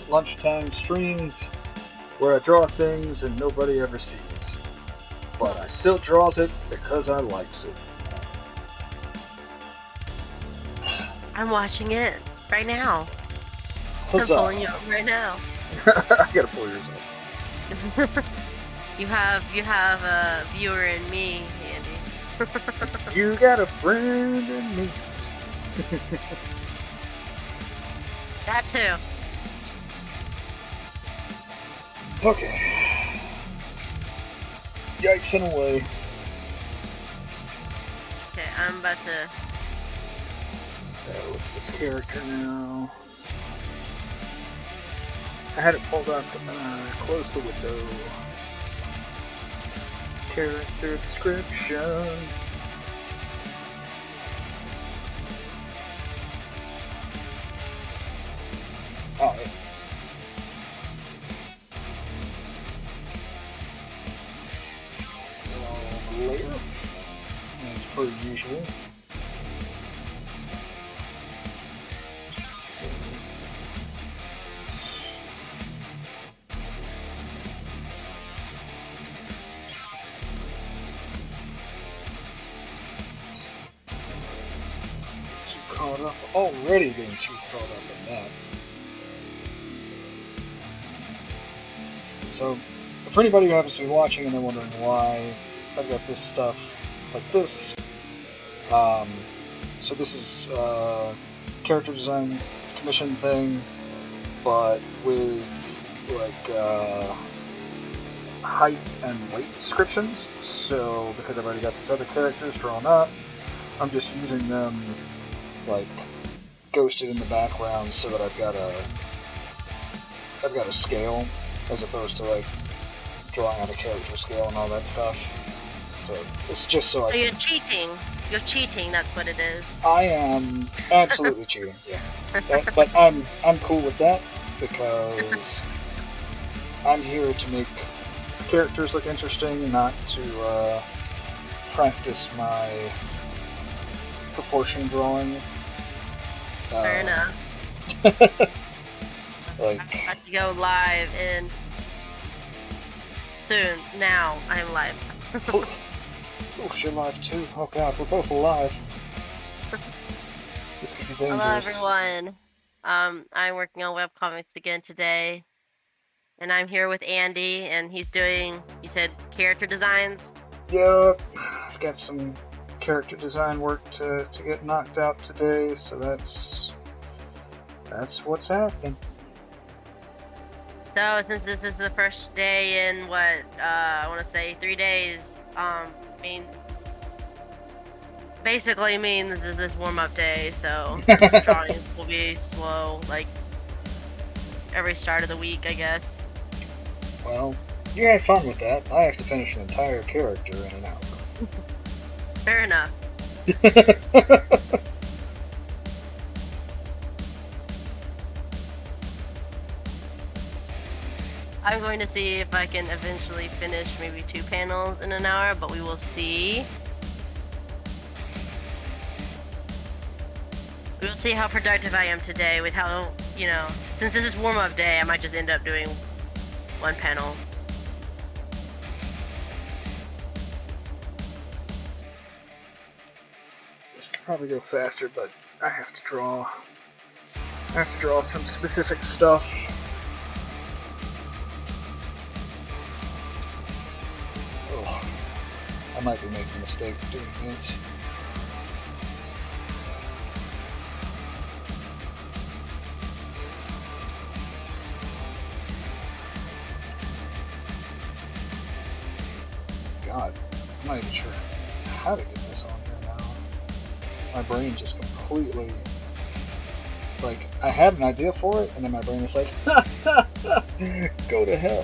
lunchtime streams where I draw things and nobody ever sees. But I still draws it because I likes it. I'm watching it right now. Huzzah. I'm pulling you up right now. I gotta pull yours up. you have a viewer in me, Andy. You got a friend in me. That too. Okay. Yikes in a way. Okay, I'm about to. Look at this character now. I had it pulled up close the window. Character description. Alright. Layer. As per usual. Caught up, already getting too caught up in that. So, for anybody who happens to be watching and they're wondering why I've got this stuff like this, so this is a character design commission thing, but with like height and weight descriptions. So, because I've already got these other characters drawn up, I'm just using them like ghosted in the background so that I've got a scale as opposed to like drawing out a character scale and all that stuff. So it's just so you're cheating. You're cheating. That's what it is. I am absolutely cheating. Yeah, but I'm cool with that because I'm here to make characters look interesting, not to practice my proportion drawing. Fair enough. Like, I'm about to go live in soon. Now I'm live. oh, you're live too. Oh god, we're both alive. This could be dangerous. Hello everyone. I'm working on webcomics again today, and I'm here with Andy, and he's doing, he said, character designs. Yep, I've got some character design work to get knocked out today, so that's what's happening. So since this is the first day in what I want to say 3 days, basically means this is this warm-up day, so drawings will be slow, like every start of the week, I guess. Well, you had fun with that. I have to finish an entire character in an hour. Fair enough. I'm going to see if I can eventually finish maybe 2 panels in an hour, but we will see. We'll see how productive I am today with how, since this is warm-up day, I might just end up doing 1 panel. This could probably go faster, but I have to draw some specific stuff. Oh, I might be making a mistake doing this. God, I'm not even sure how to get this on here now. My brain just completely, like, I had an idea for it, and then my brain was like, go to hell.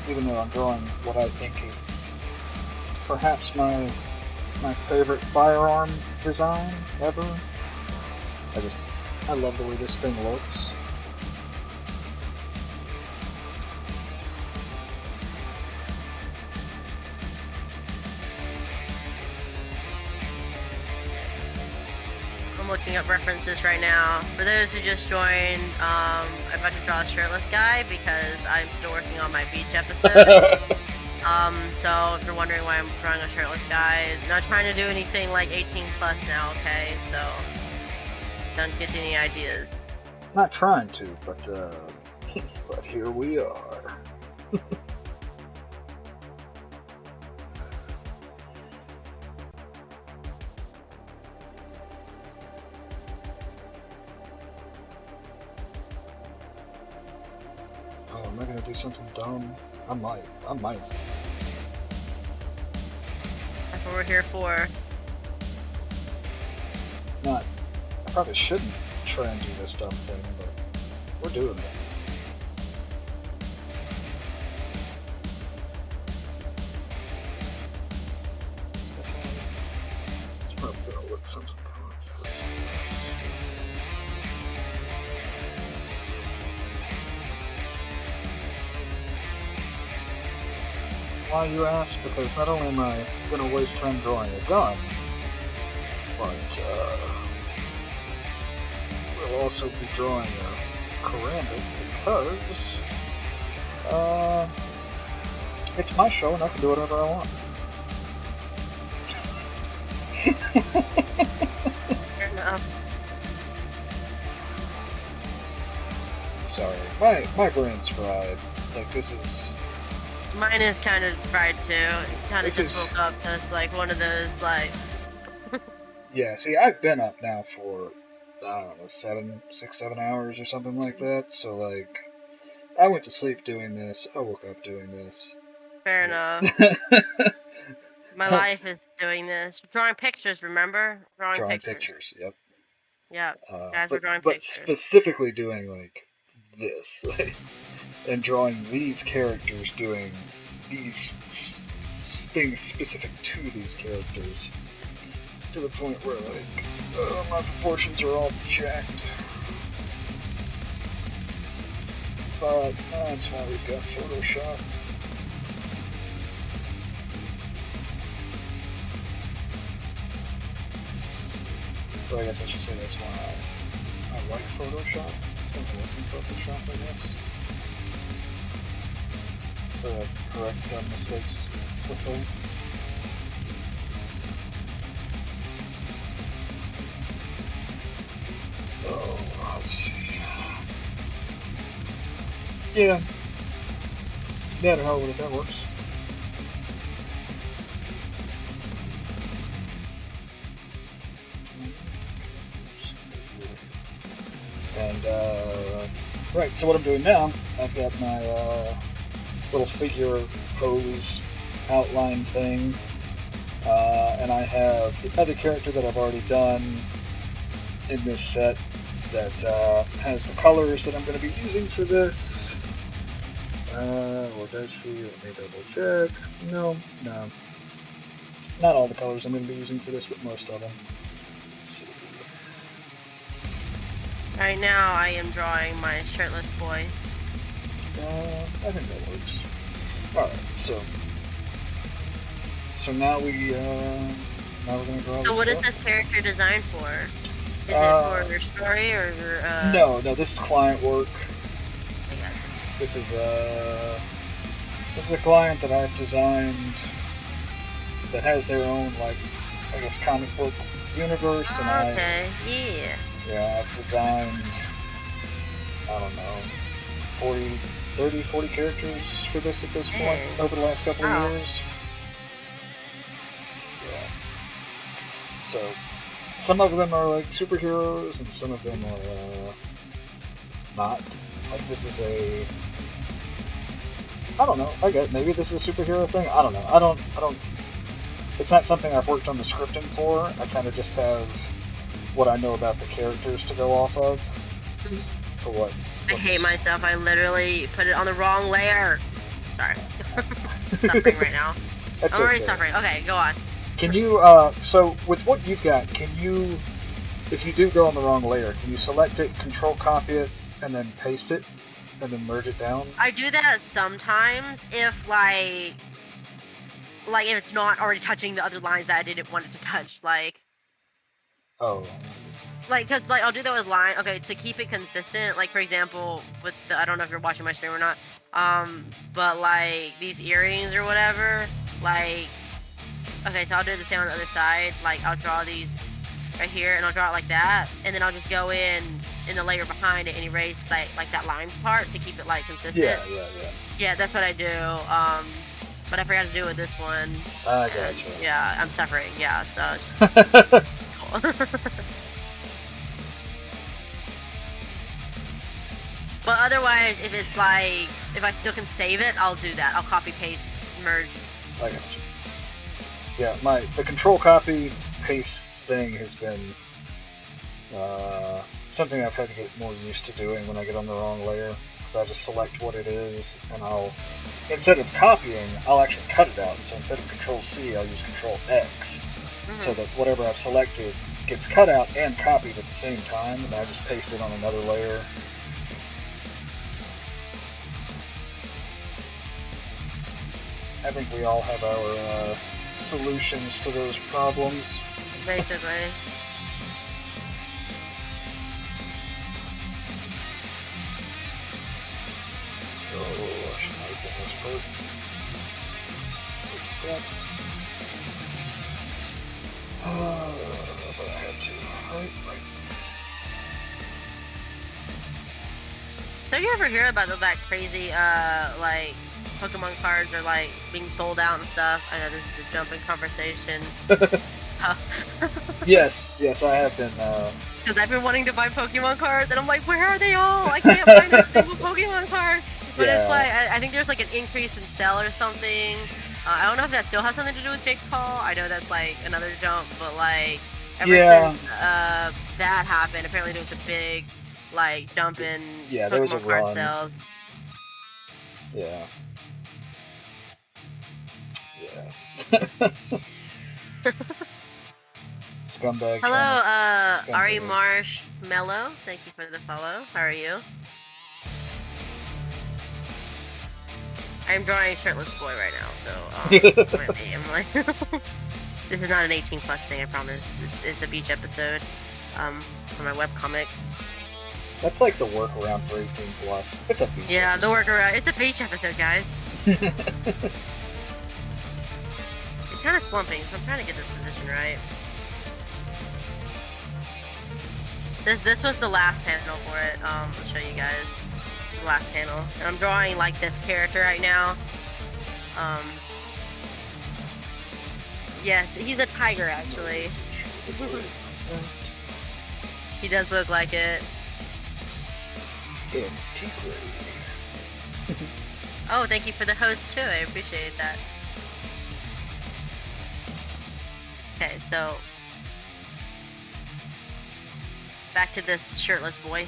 Even though I'm drawing what I think is perhaps my favorite firearm design ever. I love the way this thing looks. looking up references right now. For those who just joined, I'm about to draw a shirtless guy because I'm still working on my beach episode. So if you're wondering why I'm drawing a shirtless guy, not trying to do anything like 18 plus now, okay? So don't get any ideas. Not trying to, but but here we are. Oh, am I gonna do something dumb? I might. That's what we're here for. I probably shouldn't try and do this dumb thing, but we're doing it. It's probably gonna look something like this. Why, you ask? Because not only am I gonna waste time drawing a gun, but we'll also be drawing a Karambit because it's my show and I can do whatever I want. Fair enough. Sorry, my brain's fried. Like, this is... Mine is kind of fried too. Kind of This just is- woke up to like one of those like. Yeah, see, I've been up now for, I don't know, 6, 7 hours or something like that, so, like, I went to sleep doing this, I woke up doing this. Fair enough. My life is doing this. Drawing pictures, remember? Drawing pictures, yep. Yeah. Guys, we're drawing but pictures. specifically doing, like, this. And drawing these characters doing these things specific to these characters. To the point where, like, my proportions are all jacked. But that's why we've got Photoshop. Well, I guess I should say that's why I like Photoshop. It's been working Photoshop, I guess. So I correct mistakes quickly. Oh, let's see. Yeah. Yeah, the hell with it, that works. And, right, so what I'm doing now, I've got my, little figure pose outline thing, and I have the other character that I've already done in this set that has the colors that I'm going to be using for this. Or does she? Let me double check. No. Not all the colors I'm going to be using for this, but most of them. Let's see. Right now, I am drawing my shirtless boy. I think that works. Alright, so now we're gonna draw. So what is this character designed for? Is it for your story or your, No, this is client work. Okay. This is a client that I've designed that has their own, like, I guess, comic book universe, and Okay, yeah. I've designed, I don't know, 40 characters for this at this point over the last couple of years. Yeah. So, some of them are like superheroes, and some of them are not. Like, this is I don't know. I guess maybe this is a superhero thing. I don't know. I don't. It's not something I've worked on the scripting for. I kind of just have what I know about the characters to go off of. For what? I hate myself. I literally put it on the wrong layer. Sorry. Suffering right now. That's I'm already okay. suffering. Okay, go on. Can you, so with what you've got, can you, if you do go on the wrong layer, can you select it, control copy it, and then paste it, and then merge it down? I do that sometimes if, like if it's not already touching the other lines that I didn't want it to touch, like... Oh. like, cause like I'll do that with line. Okay, to keep it consistent. Like for example, with the I don't know if you're watching my stream or not. But like these earrings or whatever. Like, okay, so I'll do the same on the other side. Like I'll draw these right here, and I'll draw it like that, and then I'll just go in the layer behind it and erase like that line part to keep it like consistent. Yeah. Yeah, that's what I do. But I forgot to do it with this one. I gotcha. Yeah, I'm suffering. Yeah, so. But otherwise, if it's like, if I still can save it, I'll do that. I'll copy, paste, merge. I gotcha. Yeah, the control copy paste thing has been something I've had to get more used to doing when I get on the wrong layer. Because I just select what it is, and instead of copying, I'll actually cut it out. So instead of Control C, I'll use Control X, so that whatever I've selected gets cut out and copied at the same time, and I just paste it on another layer. I think we all have our solutions to those problems. Basically. Oh, I should open this part. This step. But I had to. Right. So you ever hear about that crazy, like, Pokemon cards are, like, being sold out and stuff? I know this is a jumping conversation. Yes, I have been, Because I've been wanting to buy Pokemon cards, and I'm like, where are they all? I can't find a single Pokemon card. But Yeah. it's like, I think there's like an increase in sell or something. I don't know if that still has something to do with Jake Paul. I know that's like another jump, but like, ever since that happened, apparently there was a big, like, jump in there was a Pokemon card run. sales. Yeah. Scumbag. Hello, Scumbag. Ari Marsh Mello. Thank you for the follow. How are you? I'm drawing a shirtless boy right now, so I'm like, this is not an 18+ thing, I promise. It's a beach episode, for my webcomic. That's like the workaround for 18+. It's a beach. Yeah, episode. the workaround. It's a beach episode, guys. It's kind of slumping, so I'm trying to get this position right. This was the last panel for it. I'll show you guys the last panel. And I'm drawing like this character right now. Yes, he's a tiger actually. He does look like it. Oh, thank you for the host too. I appreciate that. Okay, so back to this shirtless boy.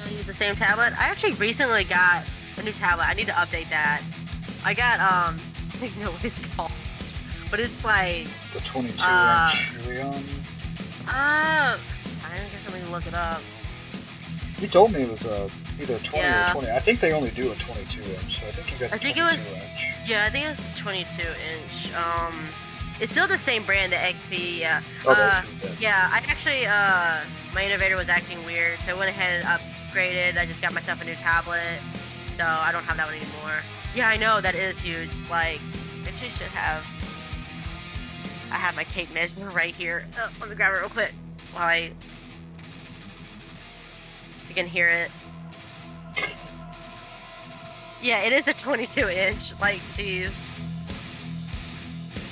Use the same tablet. I actually recently got a new tablet. I need to update that. I got I don't know what it's called, but it's like the 22-inch Leon. I guess I'm gonna look it up. You told me it was either 20 Yeah. or 20. I think they only do a 22-inch, so I think you got the 22-inch. Yeah, I think it was 22-inch. It's still the same brand, the XP. Yeah. Oh, that's good. Yeah, I actually my innovator was acting weird, so I went ahead and upgraded. I just got myself a new tablet, so I don't have that one anymore. Yeah, I know, that is huge. Like, I actually should have. I have my tape measure right here. Let me grab it real quick while you can hear it. Yeah, it is a 22-inch. Like, jeez.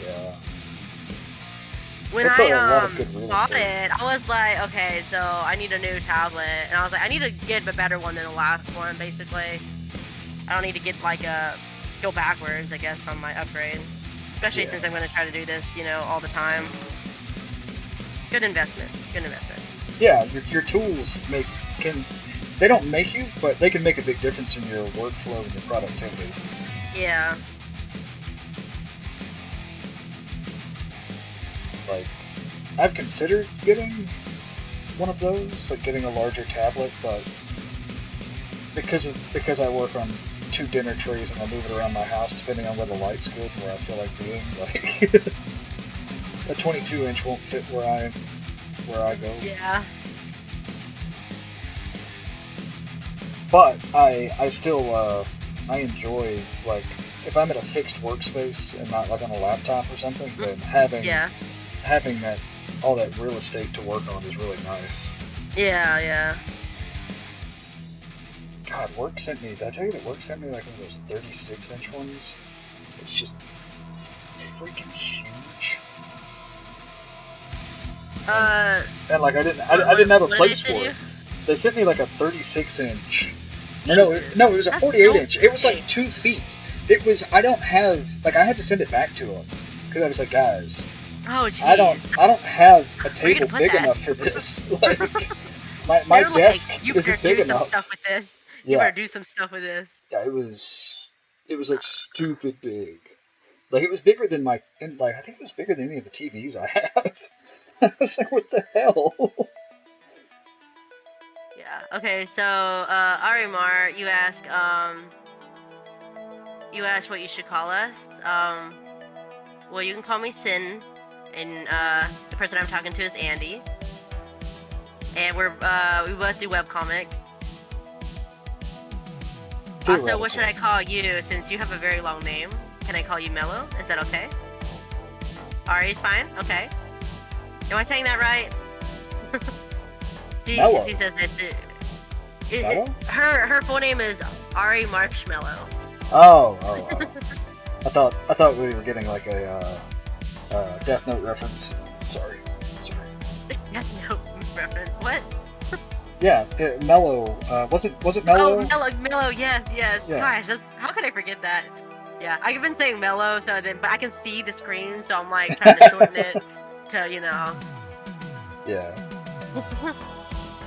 Yeah. When That's I a lot of good real bought estate. it, I was like, okay, so I need a new tablet, and I was like, I need to get a better one than the last one, basically. I don't need to get like a go backwards, I guess, on my upgrade. Especially Yeah. since I'm going to try to do this, all the time. Good investment. Good investment. Yeah, your tools they don't make you, but they can make a big difference in your workflow and your productivity. Yeah. Like, I've considered getting one of those, like getting a larger tablet, but because I work on 2 dinner trays and I move it around my house depending on where the light's good and where I feel like being, like a 22-inch won't fit where I go. Yeah. But I still I enjoy, like, if I'm at a fixed workspace and not like on a laptop or something, then having that all that real estate to work on is really nice. Yeah. God, Work sent me. Did I tell you that Work sent me like one of those 36-inch ones? It's just freaking huge. And like I didn't have a place for it. They sent me like a 36-inch. No, it was a 48-inch. It was like 2 feet. It was. I don't have, like, I had to send it back to them because I was like, guys, oh, geez. I don't have a table big enough for this. Like, my desk isn't big enough. Stuff with this. Yeah. You better do some stuff with this. Yeah, it was like stupid big. Like, it was bigger than I think it was bigger than any of the TVs I have. I was like, what the hell? Yeah. Okay. So, Arimar, you ask what you should call us. Well, you can call me Sin, and the person I'm talking to is Andy. And we both do webcomics. Also, what should I call you, since you have a very long name? Can I call you Mello? Is that okay? Ari's fine? Okay. Am I saying that right? She says this. Her full name is Ari Marshmallow. Oh. I thought we were getting like a Death Note reference. Sorry. Death Note reference? What? Yeah, Mello. Was it Mello? Oh, Mello. Yes. Yeah. Gosh, how could I forget that? Yeah, I've been saying Mello, but I can see the screen, so I'm like trying to shorten it to, Yeah.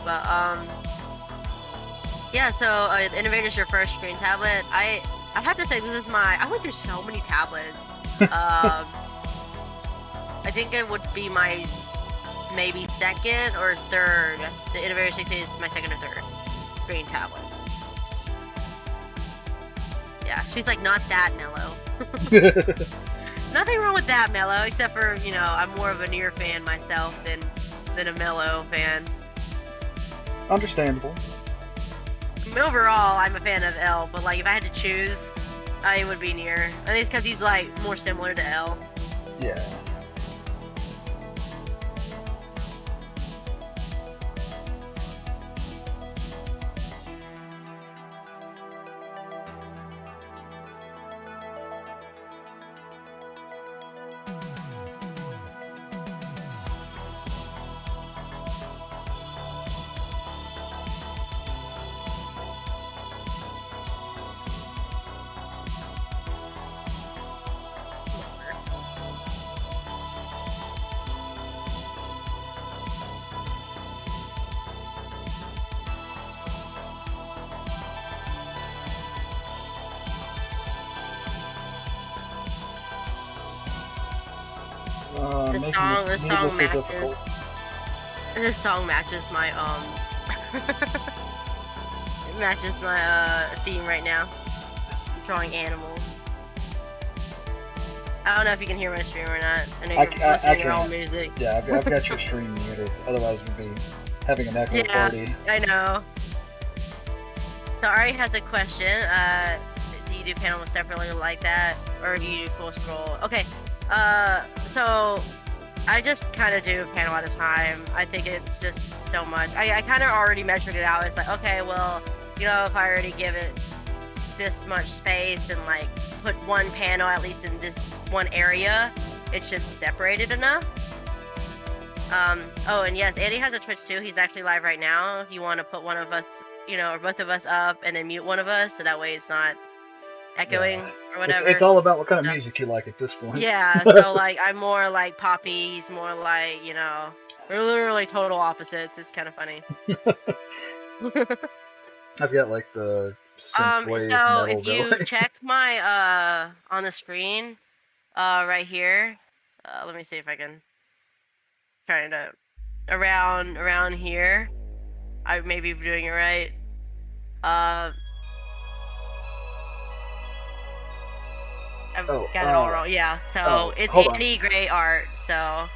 But yeah. So Innovator's your first screen tablet. I have to say this is I went through so many tablets. I think it would be my maybe second or third. The Innovator 60 is my second or third screen tablet. Yeah, she's like, not that Mellow. Nothing wrong with that Mellow, except for, I'm more of a Nier fan myself than a Mellow fan. Understandable. Overall, I'm a fan of L, but like if I had to choose, it would be Nier. I think it's because he's like more similar to L. Yeah. This song matches my it matches my theme right now. I'm drawing animals. I don't know if you can hear my stream or not. I know you're listening to your own music. Yeah, I've got your stream muted. Otherwise, we'd be having an echo party. I know. So Ari has a question. Do you do panels separately like that, or do you do full scroll? Okay. So I just kind of do a panel at a time. I think it's just so much. I kind of already measured it out. It's like, okay, well, if I already give it this much space and like put one panel at least in this one area, it should separate it enough. Oh, and yes, Andy has a Twitch too. He's actually live right now. If you want to put one of us, or both of us up and then mute one of us, so that way it's not echoing or whatever. It's all about what kind of music you like at this point. Yeah, so like I'm more like poppy, he's more like, you know, we're literally total opposites. It's kind of funny. I've got like the synthwave So metal if you going. check my on the screen, right here, let me see if I can kind of around here. I may be doing it right. I've got it all wrong. Yeah, so it's Andy Gray art. So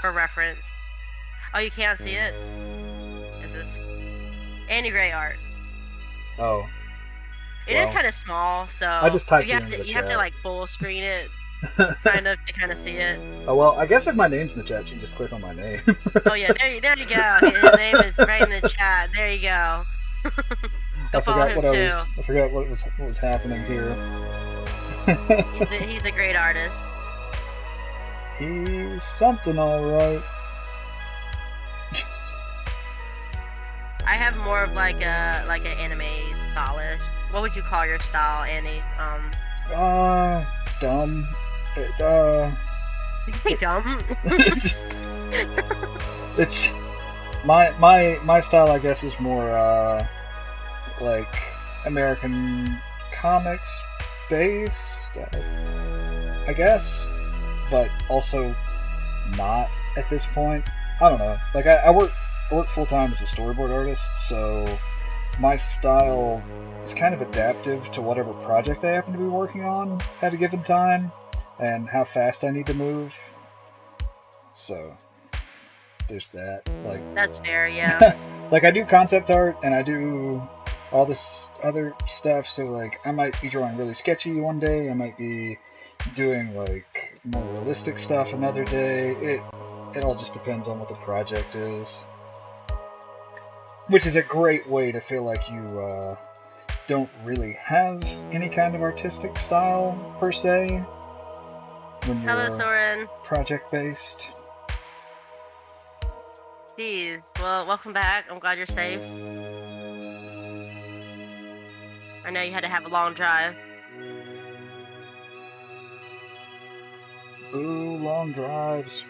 for reference. Oh, you can't see it? Is this Andy Gray art? Oh. It is kind of small, so I just typed you it in the have to chat. like full screen it, kind of to kind of see it. Oh well, I guess if my name's in the chat, you can just click on my name. Oh yeah, there you go. His name is right in the chat. There you go. Go follow him too. I forgot what was happening here. He's a great artist. He's something, all right. I have more of like an anime stylish. What would you call your style, Andy? Dumb. Did you say dumb? It's my style, I guess, is more like American comics based, I guess, but also not at this point. I don't know. Like I work full time as a storyboard artist, so my style is kind of adaptive to whatever project I happen to be working on at a given time and how fast I need to move. So there's that. Like that's fair, yeah. Like I do concept art and I do all this other stuff, so like I might be drawing really sketchy one day, I might be doing like more realistic stuff another day. It all just depends on what the project is. Which is a great way to feel like you don't really have any kind of artistic style per se when you're Hello, Soren. project-based. Jeez, well, welcome back. I'm glad you're safe. I know you had to have a long drive. Ooh, long drives.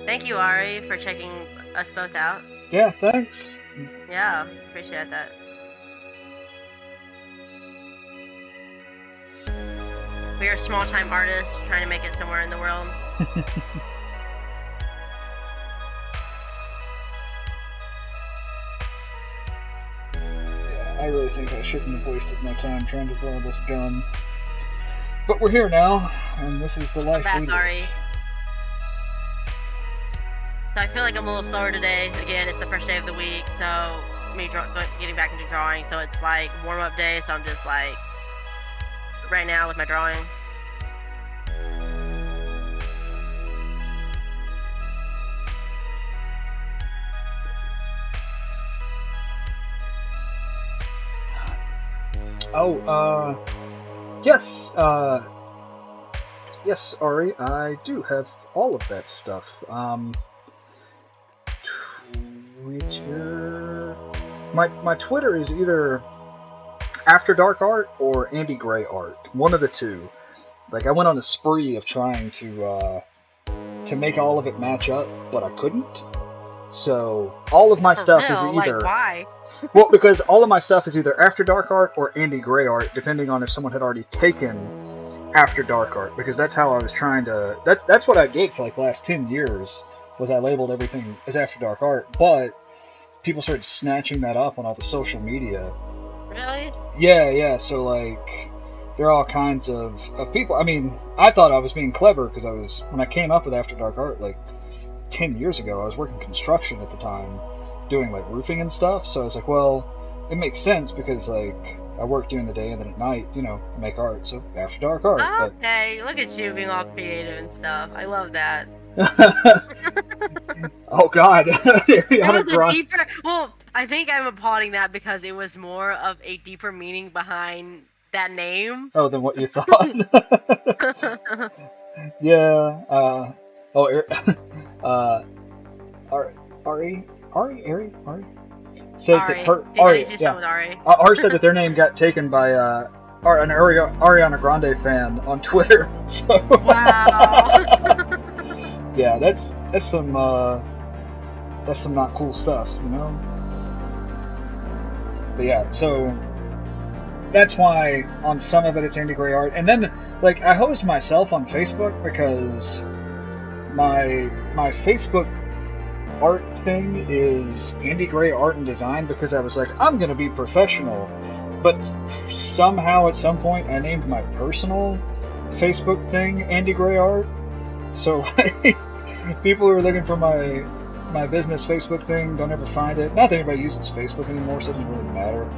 Thank you, Ari, for checking us both out. Yeah, thanks. Yeah, appreciate that. We are small-time artists trying to make it somewhere in the world. Yeah, I really think I shouldn't have wasted my time trying to draw this gun. But we're here now, and this is the life we live. Ari. So I feel like I'm a little slower today. Again, it's the first day of the week, so me getting back into drawing. So it's like warm-up day, so I'm just like right now with my drawing. Yes, Ari, I do have all of that stuff. Twitter... My Twitter is either After Dark Art or Andy Gray Art. One of the two. Like, I went on a spree of trying to make all of it match up, but I couldn't. So, all of my stuff is either... Like, why? Well, because all of my stuff is either After Dark Art or Andy Gray Art, depending on if someone had already taken After Dark Art, because that's how I was trying to... That's what I did for, like, the last 10 years, was I labeled everything as After Dark Art, but people started snatching that up on all the social media. Really? Yeah, so, like, there are all kinds of people... I mean, I thought I was being clever, because when I came up with After Dark Art, like, 10 years ago, I was working construction at the time, doing, like, roofing and stuff, so I was like, well, it makes sense, because, like, I work during the day, and then at night, you know, make art, so After Dark Art. Okay, look at you being all creative and stuff. I love that. Oh, God. Well, I think I'm applauding that because it was more of a deeper meaning behind that name. Oh, than what you thought? Yeah, Ari says Ari. that Ari Ari said that their name got taken by Ariana Grande fan on Twitter. So, Wow. yeah, that's some not cool stuff, you know. But yeah, so that's why on some of it it's Andy Gray art, and then like I host myself on Facebook because my Facebook art thing is Andy Gray Art and Design, because I was like, I'm gonna be professional, but somehow at some point I named my personal Facebook thing Andy Gray Art. So like, people who are looking for my business Facebook thing don't ever find it. Not that anybody uses Facebook anymore, so it doesn't really matter.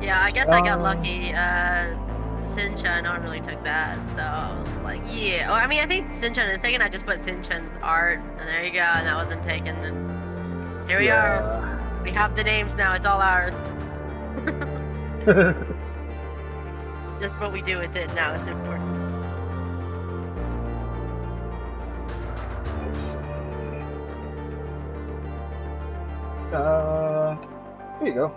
Yeah, I guess I got lucky. Sinchun normally took that, so I was like, yeah. Oh, I mean, I think Sinchun is taken. I just put Sinchun's art, and there you go, and that wasn't taken. And here we are. We have the names now. It's all ours. Just what we do with it now is important. Let's see. Here you go.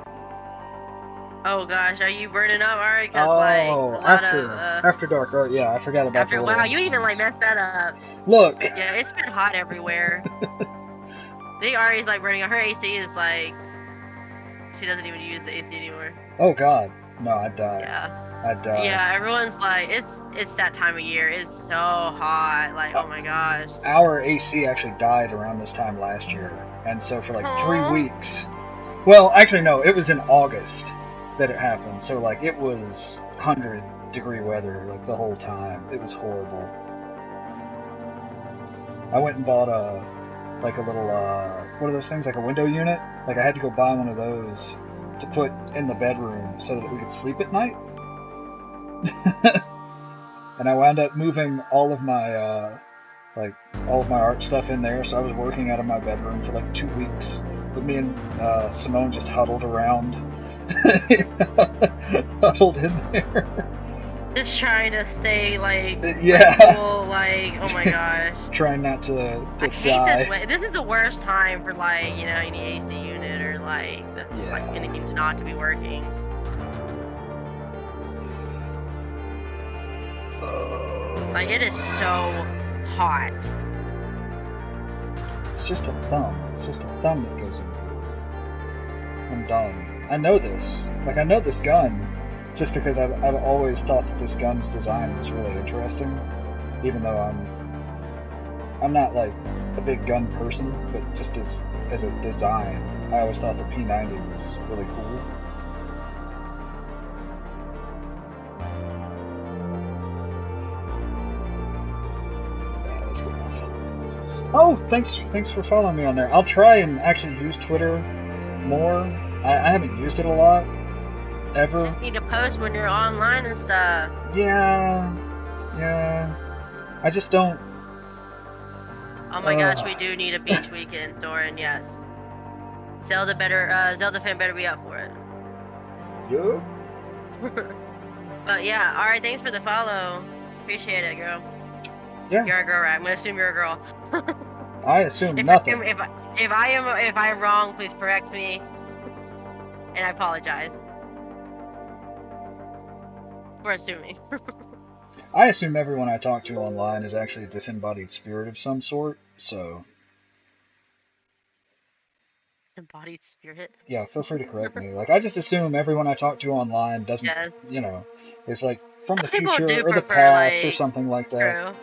Oh gosh, are you burning up, Ari? Cause like a lot after dark. Oh yeah, I forgot about after. Wow, you even like messed that up. Look. Yeah, it's been hot everywhere. I think Ari's like burning up. Her AC is like, she doesn't even use the AC anymore. Oh God, no, I died. Yeah. I died. Yeah, everyone's like, it's that time of year. It's so hot. Like, oh my gosh. Our AC actually died around this time last year, and so for like Aww. 3 weeks. Well, actually no, it was in August that it happened. So like it was 100-degree weather like the whole time. It was horrible. I went and bought a little what are those things, like a window unit? Like I had to go buy one of those to put in the bedroom so that we could sleep at night. And I wound up moving all of my art stuff in there, so I was working out of my bedroom for like 2 weeks. But me and Simone just huddled around, huddled in there. Just trying to stay like cool, like oh my gosh. Trying not to I hate die. this way. This is the worst time for like, you know, any AC unit or like anything to not to be working. Like it is so hot. It's just a thumb. It's just a thumb that goes in. I'm dumb. I know this. Like I know this gun. Just because I've always thought that this gun's design was really interesting, even though I'm not like a big gun person, but just as a design, I always thought the P90 was really cool. Yeah, that's good enough. Oh, thanks for following me on there. I'll try and actually use Twitter more. I haven't used it a lot. Ever. You need to post when you're online and stuff. Yeah. I just don't. Oh my gosh, we do need a beach weekend, Thorin. Yes. Zelda fan better be up for it. Yeah. But yeah, all right. Thanks for the follow. Appreciate it, girl. Yeah. You're a girl, right? I'm gonna assume you're a girl. I assume nothing. If I am wrong, please correct me. And I apologize. For assuming. I assume everyone I talk to online is actually a disembodied spirit of some sort, so. Disembodied spirit? Yeah, feel free to correct me. Like, I just assume everyone I talk to online doesn't, you know, is like from the future or the past or something like that. True.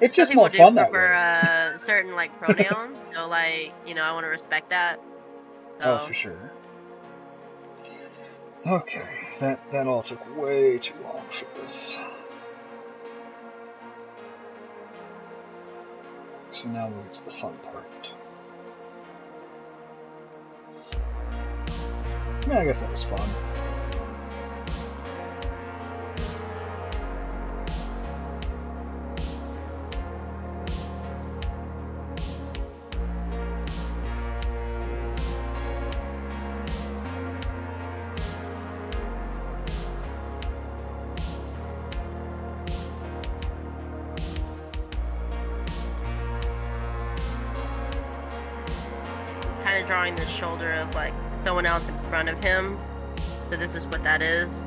It's just more fun that way. Prefer certain like pronouns, so like, you know, I want to respect that. So. Oh, for sure. Okay, that all took way too long for this. So now we're to the fun part. Yeah, I guess that was fun. Drawing the shoulder of like someone else in front of him So this is what that is.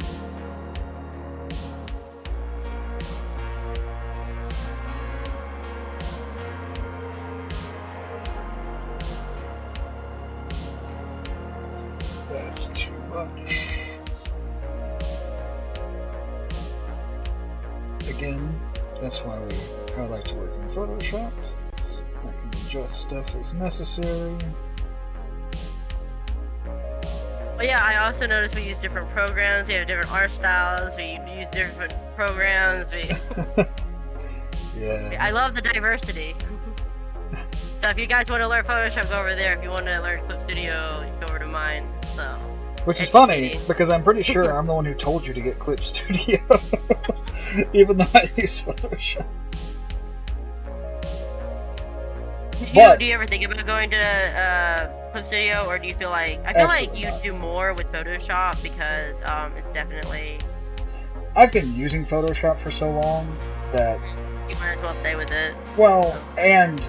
That's too much. Again, that's why I like to work in Photoshop. I can adjust stuff as necessary. But yeah, I also noticed we use different programs. We have different art styles. We use different programs. Yeah. I love the diversity. So if you guys want to learn Photoshop, go over there. If you want to learn Clip Studio, go over to mine. So. Which is funny, because I'm pretty sure I'm the one who told you to get Clip Studio. Even though I use Photoshop. Do you ever think about going to Clip Studio, or do you feel like... I feel like you do more with Photoshop, because it's definitely... I've been using Photoshop for so long that... You might as well stay with it. Well, and...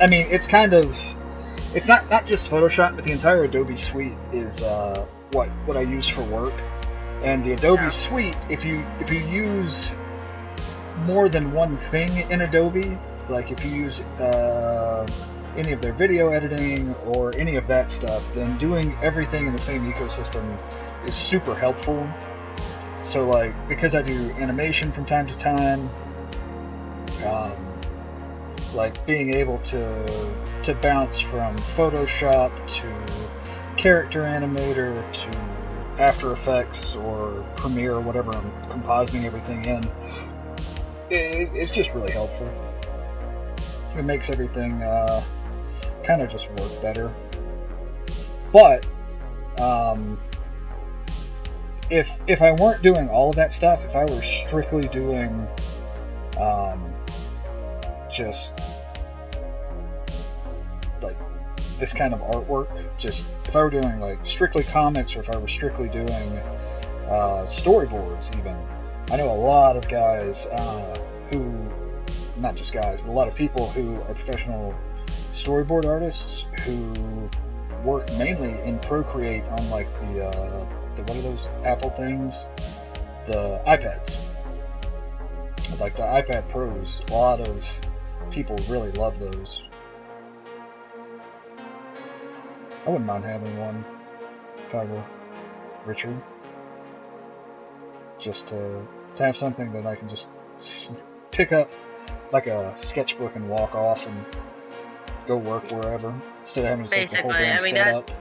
I mean, it's kind of... It's not just Photoshop, but the entire Adobe suite is what I use for work. And the Adobe suite, if you use more than one thing in Adobe, like if you use any of their video editing or any of that stuff, then doing everything in the same ecosystem is super helpful. So like, because I do animation from time to time, like being able to bounce from Photoshop to Character Animator to After Effects or Premiere or whatever I'm compositing everything in, it's just really helpful. It makes everything kind of just work better. But if I weren't doing all of that stuff, if I were strictly doing just like this kind of artwork, just if I were doing like strictly comics, or if I were strictly doing storyboards even, I know a lot of guys who, not just guys, but a lot of people who are professional storyboard artists who work mainly in Procreate on like the what are those Apple things? The iPads. Like the iPad Pros. A lot of people really love those. I wouldn't mind having one if I were Richard. Just to have something that I can just pick up like a sketchbook and walk off and go work wherever, instead of having to take the whole damn setup.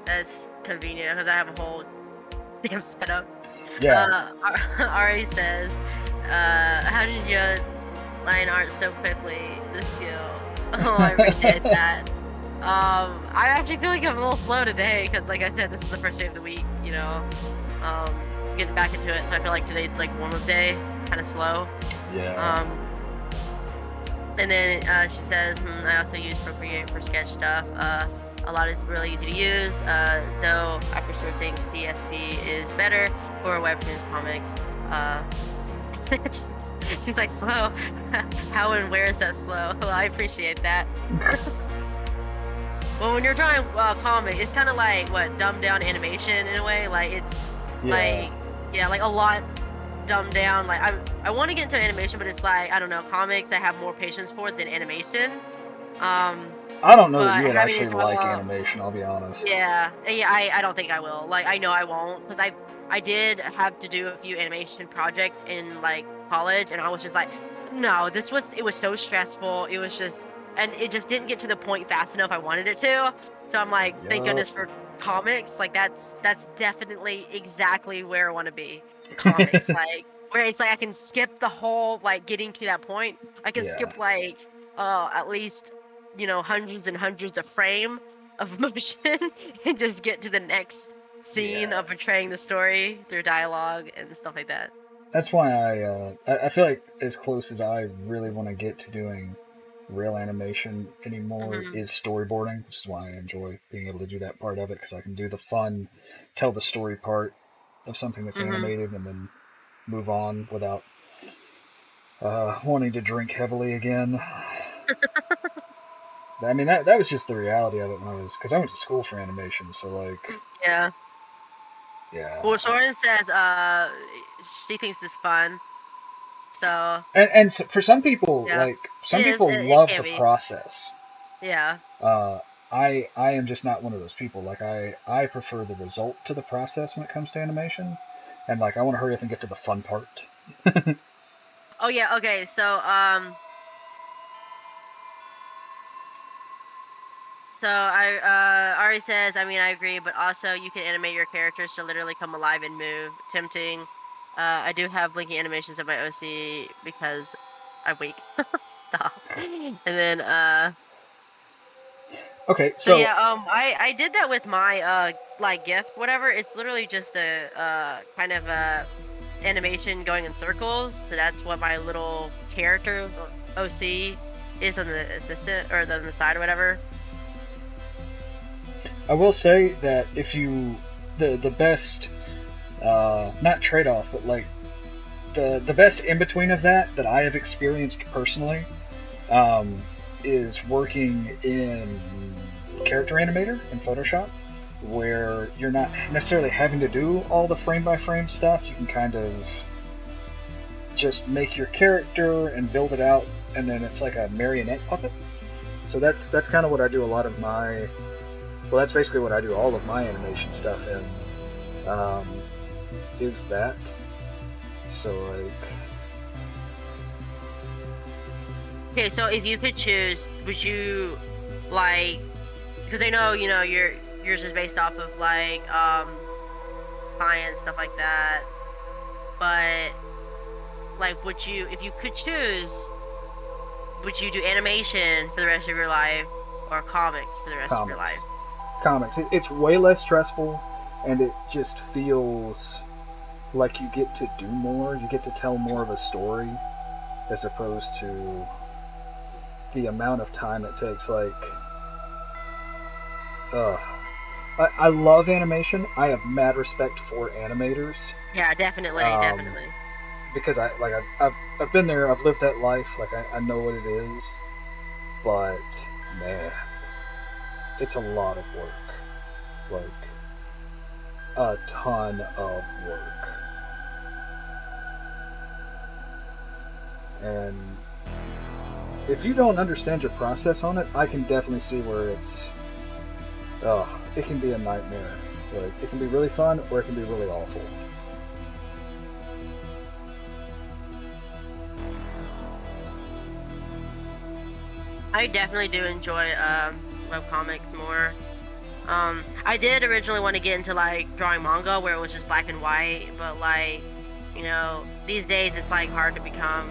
That's convenient because I have a whole damn setup. Yeah. Ari says, how did you line art so quickly? The skill. Oh, I appreciate that. I actually feel like I'm a little slow today because, like I said, this is the first day of the week, you know. Getting back into it, so I feel like today's like warm-up day, kind of slow. Yeah. And then she says, I also use Procreate for sketch stuff. A lot is really easy to use, though I for sure think CSP is better for webtoons comics. She's like, slow. How and where is that slow? Well, I appreciate that. Well, when you're drawing comic, it's kind of like dumbed down animation in a way. Like it's like a lot dumbed down. Like I want to get into animation, but it's like, I don't know, comics I have more patience for than animation. I don't know that you would actually like animation, I'll be honest. Yeah, I don't think I will. Like, I know I won't, because I did have to do a few animation projects in like college, and I was just like, no, it was so stressful. It was just, and it just didn't get to the point fast enough I wanted it to. So I'm like, thank goodness for comics. Like that's definitely exactly where I want to be. Comics, like where it's like I can skip the whole like getting to that point. I can skip like at least, you know, hundreds and hundreds of frame of motion and just get to the next scene of portraying the story through dialogue and stuff like that. That's why I feel like as close as I really want to get to doing real animation anymore is storyboarding, which is why I enjoy being able to do that part of it, because I can do the fun, tell the story part of something that's animated and then move on without wanting to drink heavily again. I mean, that was just the reality of it when I was, because I went to school for animation, so like, Yeah. Well, Soren says she thinks it's fun. So And so for some people, yeah, like it some is. people It love can the be. process. Yeah. Uh, I am just not one of those people. Like I prefer the result to the process when it comes to animation, and like I want to hurry up and get to the fun part. Oh yeah. Okay. So Ari says, I mean, I agree, but also you can animate your characters to literally come alive and move. Tempting. I do have blinking animations of my OC because I'm weak. Stop. And then Okay, so so yeah, I did that with my like gift, whatever. It's literally just a kind of a animation going in circles. So that's what my little character OC is on the assistant or on the side or whatever. I will say that if you the best not trade off, but like the best in between of that I have experienced personally um, is working in Character Animator in Photoshop, where you're not necessarily having to do all the frame by frame stuff. You can kind of just make your character and build it out, and then it's like a marionette puppet. So that's kind of what I do a lot of my. Well, that's basically what I do all of my animation stuff in. Is that so like Okay, so if you could choose, would you like? Because I know yours is based off of like science stuff like that, but like, would you, if you could choose, would you do animation for the rest of your life or comics for the rest of your comics? life? It's way less stressful, and it just feels like you get to do more. You get to tell more of a story as opposed to the amount of time it takes. Like, uh, I love animation. I have mad respect for animators Yeah, definitely, um, definitely. because I've been there. I've lived that life. Like I know what it is, but man, it's a lot of work. Like a ton of work, and if you don't understand your process on it, I can definitely see where it can be a nightmare. Like it can be really fun or it can be really awful. I definitely do enjoy webcomics more. I did originally want to get into like drawing manga where it was just black and white, but like, these days it's like hard to become,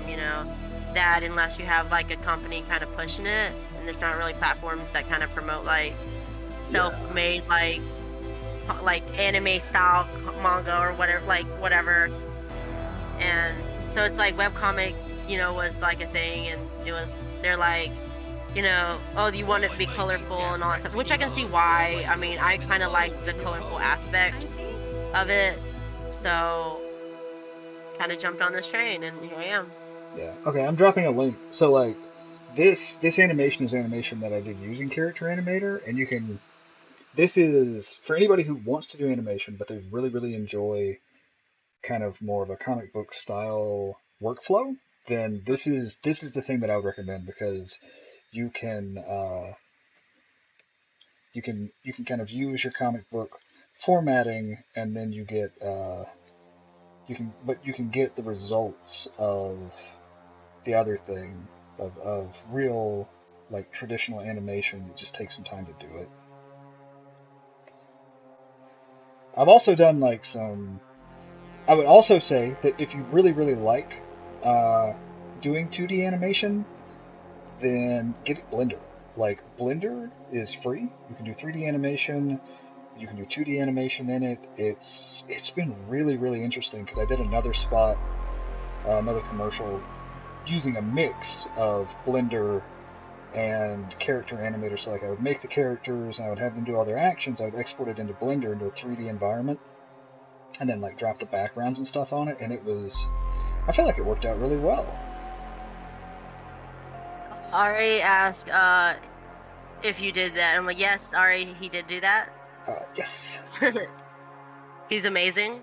that unless you have like a company kind of pushing it, and there's not really platforms that kind of promote like Yeah, self-made like anime style manga or whatever. And so it's like webcomics, was like a thing, and they're like, oh, you want it to be colorful and all that stuff, which I can see why. I mean, I kind of like the colorful aspect of it, so kind of jumped on this train, and here I am. yeah. Okay, I'm dropping a link. So like this animation is animation that I did using Character Animator, and you can. This is for anybody who wants to do animation, but they really enjoy kind of more of a comic book style workflow. Then this is the thing that I would recommend because you can you can kind of use your comic book formatting, and then you can get the results of the other thing of real like traditional animation. It just takes some time to do it. I've also done like some. I would also say that if you really like uh, doing 2D animation, then get Blender. Like Blender is free. You can do 3D animation. You can do 2D animation in it. It's been really interesting because I did another spot, another commercial using a mix of Blender and character animator. So like I would make the characters and I would have them do all their actions. I would export it into Blender into a 3D environment, and then like drop the backgrounds and stuff on it. And I feel like it worked out really well. Ari asked if you did that. I'm like, yes, Ari, he did do that. Yes. He's amazing.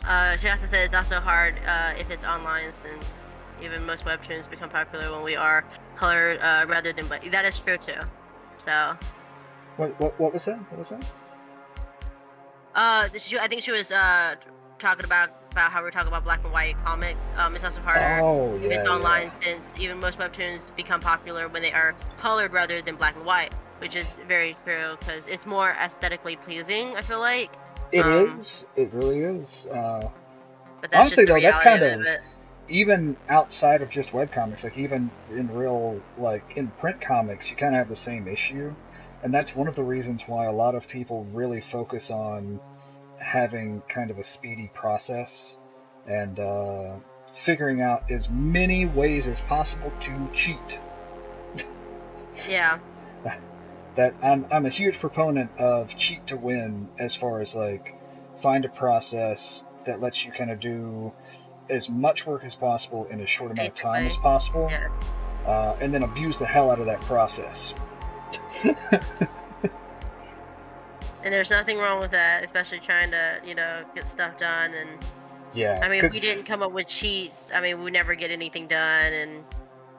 Shasta said it's also hard if it's online, since even most webtoons become popular when we are colored rather than. But that is true too. So. What was that? What was that? I think she was talking about how we're talking about black and white comics. It's also harder if it's online, since even most webtoons become popular when they are colored rather than black and white, which is very true because it's more aesthetically pleasing. I feel like it is. It really is. But that's honestly, just the though, that's kind of it. Even outside of just webcomics, like even in real, like in print comics, you kind of have the same issue. And that's one of the reasons why a lot of people really focus on having kind of a speedy process and figuring out as many ways as possible to cheat. Yeah. That I'm a huge proponent of cheat to win, as far as like find a process that lets you kind of do as much work as possible in as short amount of time as possible, and then abuse the hell out of that process. And there's nothing wrong with that, especially trying to, get stuff done. And yeah, I mean, if we didn't come up with cheats, I mean, we never get anything done. And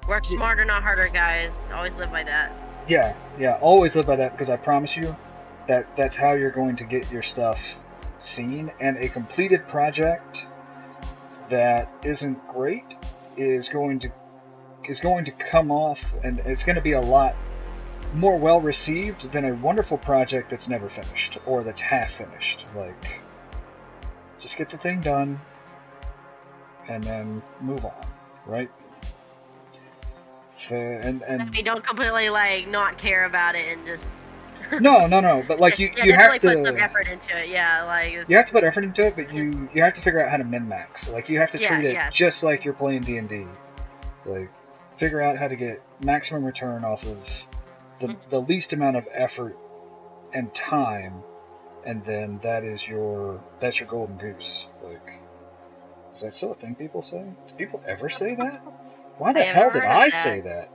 work smarter, not harder, guys. Always live by that. Yeah, always live by that, because I promise you that's how you're going to get your stuff seen. And a completed project that isn't great is going to come off, and it's going to be a lot more well received than a wonderful project that's never finished or that's half finished. Like, just get the thing done and then move on, right? And I mean, don't completely like not care about it and just no, but like you have to put some effort into it. Yeah, like you have to put effort into it, but you have to figure out how to min-max. Like, you have to treat it just like you're playing D&D. Like, figure out how to get maximum return off of the least amount of effort and time, and then that's your golden goose. Like, is that still a thing people say? Do people ever say that? Why the hell did I say that?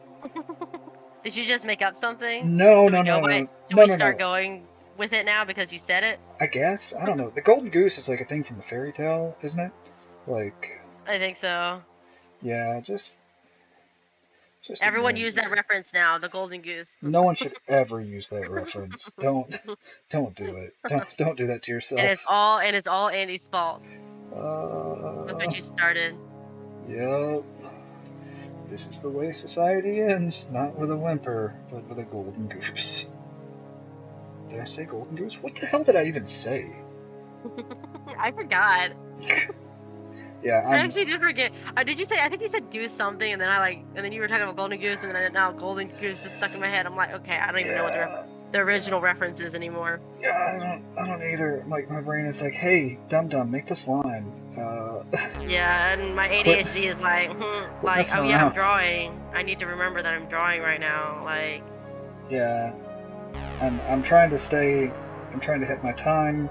Did you just make up something? No. Should we start going with it now because you said it? I guess. I don't know. The golden goose is like a thing from a fairy tale, isn't it? Like, I think so. Yeah, just everyone use that reference now. The golden goose. No one should ever use that reference. Don't do it. Don't do that to yourself. And it's all Andy's fault. Look what you started. Yep. This is the way society ends. Not with a whimper, but with a golden goose. Did I say golden goose? What the hell did I even say? I forgot. Yeah, I actually did forget. Did you say? I think you said goose something, and then you were talking about golden goose, and then now golden goose is stuck in my head. I'm like, okay, I don't even know what the original reference is anymore. Yeah, I don't either. Like, my brain is like, hey, dum make this line. Yeah, and my ADHD is like, oh yeah, I'm drawing. I need to remember that I'm drawing right now. Like. Yeah, I'm trying to hit my time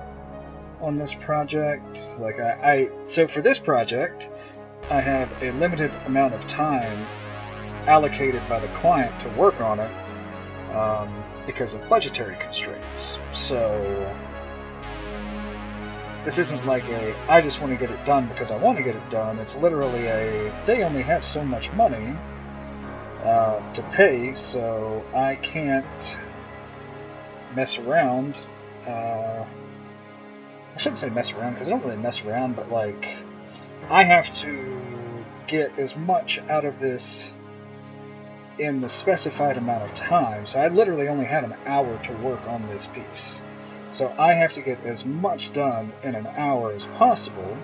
on this project. Like, so for this project, I have a limited amount of time allocated by the client to work on it, because of budgetary constraints. So this isn't like I just want to get it done because I want to get it done. It's literally they only have so much money to pay, so I can't mess around. I shouldn't say mess around, because I don't really mess around, but like, I have to get as much out of this in the specified amount of time. So I literally only had an hour to work on this piece. So I have to get as much done in an hour as possible.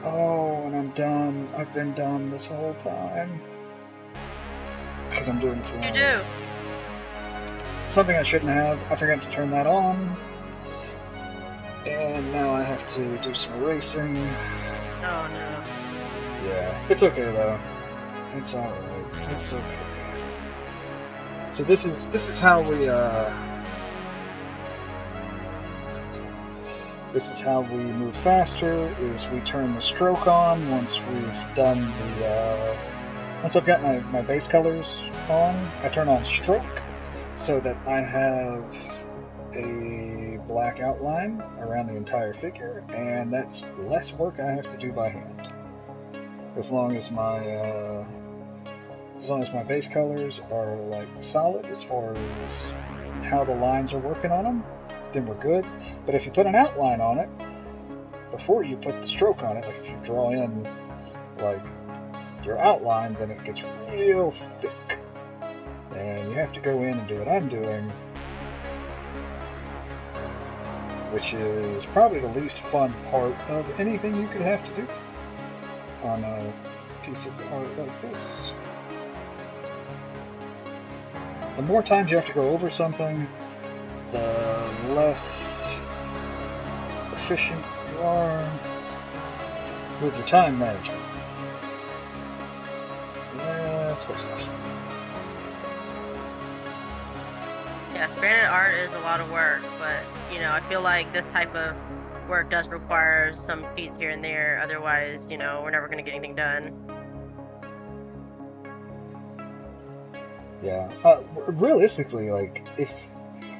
Oh, and I'm dumb. I've been dumb this whole time. Because I'm doing it for You do. Something I shouldn't have. I forgot to turn that on. And now I have to do some erasing. Oh no. Yeah, it's okay though. It's alright. It's okay. So this is how we move faster. Is we turn the stroke on once we've done the once I've got my base colors on. I turn on stroke so that I have a black outline around the entire figure, and that's less work I have to do by hand. As long as my base colors are like solid as far as how the lines are working on them, then we're good. But if you put an outline on it before you put the stroke on it, like if you draw in like your outline, then it gets real thick, and you have to go in and do what I'm doing, which is probably the least fun part of anything you could have to do on a piece of art like this. The more times you have to go over something, the less efficient you are with your time management. Let's go slash. Yes, granted, art is a lot of work, but you know, I feel like this type of work does require some feats here and there. Otherwise, you know, we're never going to get anything done. Yeah. Realistically, like,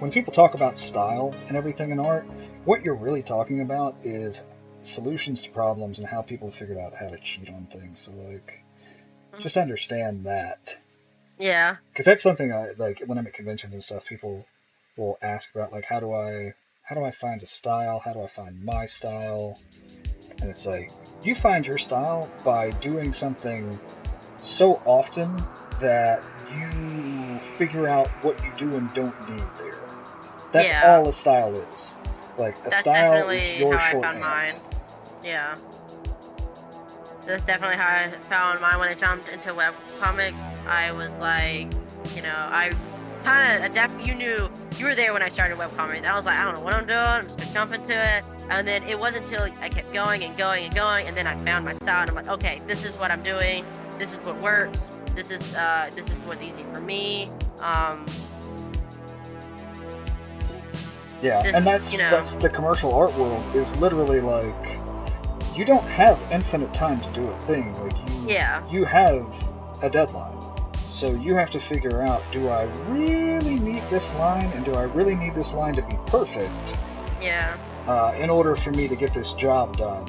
when people talk about style and everything in art, what you're really talking about is solutions to problems and how people have figured out how to cheat on things. So, like, just understand that. Yeah. Because that's something I like when I'm at conventions and stuff. People will ask about, like, how do I find a style? How do I find my style? And it's like, you find your style by doing something so often that you figure out what you do and don't need there. That's all a style is. Like, a style is your shorthand. Mine. Yeah. That's definitely how I found mine when I jumped into webcomics. I was like, you know, I kind of you knew you were there when I started webcomics. I was like, I don't know what I'm doing. I'm just gonna jump into it. And then it wasn't until I kept going and going and going, and then I found my style. And I'm like, okay, this is what I'm doing. This is what works. This is what's easy for me. Yeah, and that's the commercial art world is literally like, you don't have infinite time to do a thing. Like you have a deadline. So you have to figure out, do I really need this line, and do I really need this line to be perfect? Yeah. In order for me to get this job done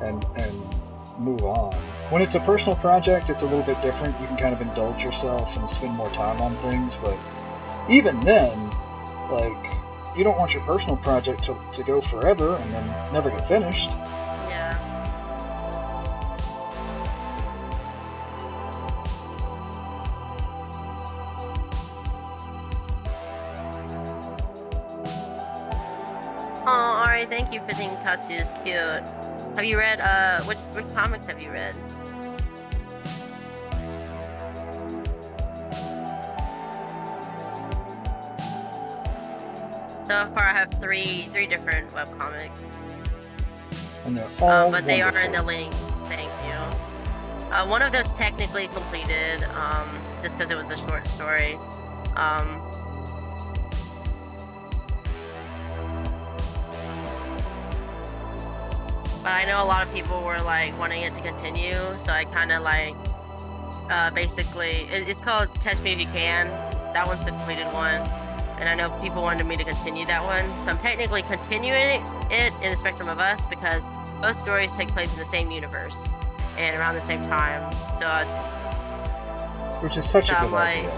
and move on. When it's a personal project, it's a little bit different. You can kind of indulge yourself and spend more time on things, but even then, like, you don't want your personal project to go forever and then never get finished. Yeah. Oh, alright, thank you for thinking Katsu is cute. Have you read, which comics have you read? So far I have three different webcomics. And they're all but they wonderful. are in the link. Thank you. One of them's technically completed, just because it was a short story. But I know a lot of people were like wanting it to continue, so I kind of like, basically, it's called Catch Me If You Can. That one's the completed one, and I know people wanted me to continue that one, so I'm technically continuing it in the Spectrum of Us because both stories take place in the same universe and around the same time. So which is such a good idea.